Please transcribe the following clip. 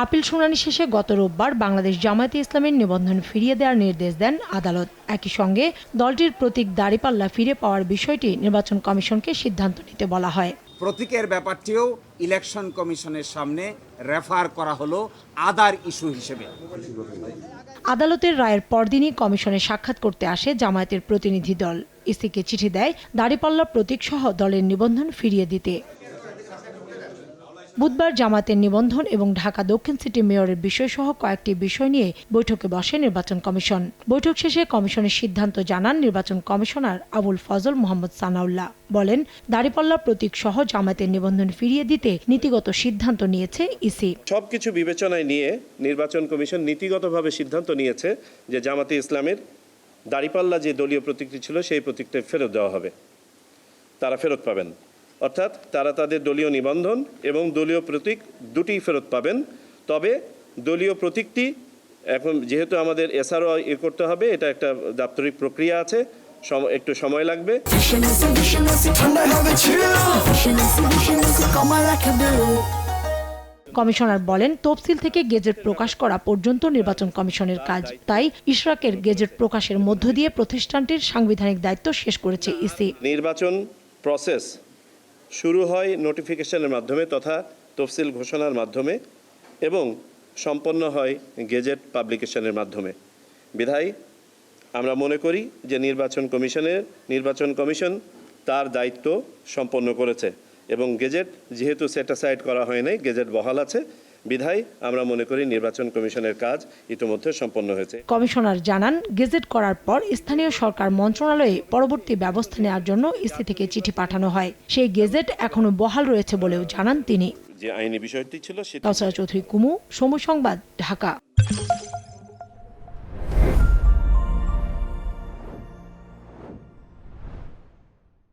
Appeal শুনানি শেষে গত রোববার বাংলাদেশ জামায়াতে ইসলামের নিবন্ধন ফিরিয়ে দেওয়ার নির্দেশ দেন আদালত। একই সঙ্গে দলটির প্রতীক দাঁড়িপাল্লা ফিরে পাওয়ার বিষয়টি নির্বাচন কমিশনকে সিদ্ধান্ত নিতে বলা হয়। প্রতীকের ব্যাপারটিও ইলেকশন কমিশনের সামনে রেফার করা হলো আদার ইস্যু হিসেবে। আদালতের রায়ের পরদিনই কমিশনে সাক্ষাৎ করতে আসে জামায়াতের প্রতিনিধি দল। ইসিকে চিঠি দেয় দাঁড়িপাল্লা প্রতীক সহ দলের নিবন্ধন ফিরিয়ে দিতে। বুধবার জামায়াতের নিবন্ধন এবং ঢাকা দক্ষিণ সিটি মেয়রের বিষয়সহ কয়েকটি বিষয় নিয়ে বৈঠকে বসে নির্বাচন কমিশন। বৈঠক শেষে কমিশনের সিদ্ধান্ত জানান নির্বাচন কমিশনার আবুল ফজল মোহাম্মদ সানাউল্লাহ। বলেন, দাঁড়িপাল্লা প্রতীক সহ জামায়াতের নিবন্ধন ফিরিয়ে দিতে নীতিগত সিদ্ধান্ত নিয়েছে ইসি। সবকিছু বিবেচনায় নিয়ে নির্বাচন কমিশন নীতিগতভাবে সিদ্ধান্ত নিয়েছে যে জামায়াতে ইসলামের দাঁড়িপাল্লা যে দলীয় প্রতীকটি ছিল সেই প্রতীকটা ফেরত দেওয়া হবে, তারা ফেরত পাবেন। অর্থাৎ তারা তাদের দলীয় নিবন্ধন এবং দলীয় প্রতীক দুটিই ফেরত পাবেন। তবে দলীয় প্রতীকটি এখন যেহেতু আমাদের এসআরও করতে হবে, এটা একটা দাপ্তরিক প্রক্রিয়া আছে, একটু সময় লাগবে। কমিশনার বলেন, তফসিল থেকে গেজেট প্রকাশ করা পর্যন্ত নির্বাচন কমিশনের কাজ। তাই ইশরাকের গেজেট প্রকাশের মধ্য দিয়ে প্রতিষ্ঠানটির সাংবিধানিক দায়িত্ব শেষ করেছে ইসি। নির্বাচন প্রসেস শুরু হয় নোটিফিকেশনের মাধ্যমে তথা তফসিল ঘোষণার মাধ্যমে এবং সম্পন্ন হয় গেজেট পাবলিকেশনের মাধ্যমে। বিধায় আমরা মনে করি যে নির্বাচন কমিশন তার দায়িত্ব সম্পন্ন করেছে এবং গেজেট যেহেতু সেটাসাইড করা হয় নাই, গেজেট বহাল আছে, বিধায় আমরা মনে করি নির্বাচন কমিশনের কাজ ইতিমধ্যে সম্পন্ন হয়েছে। কমিশনার জানান, গেজেট করার পর স্থানীয় সরকার মন্ত্রণালয়ে পরবর্তী ব্যবস্থা নেওয়ার জন্য ইসি থেকে চিঠি পাঠানো হয়। সেই গেজেট এখনো বহাল রয়েছে বলেও জানান তিনি। যে আইনি বিষয়টি ছিল কাউসারা চৌধুরী কুমু, সময় সংবাদ, ঢাকা।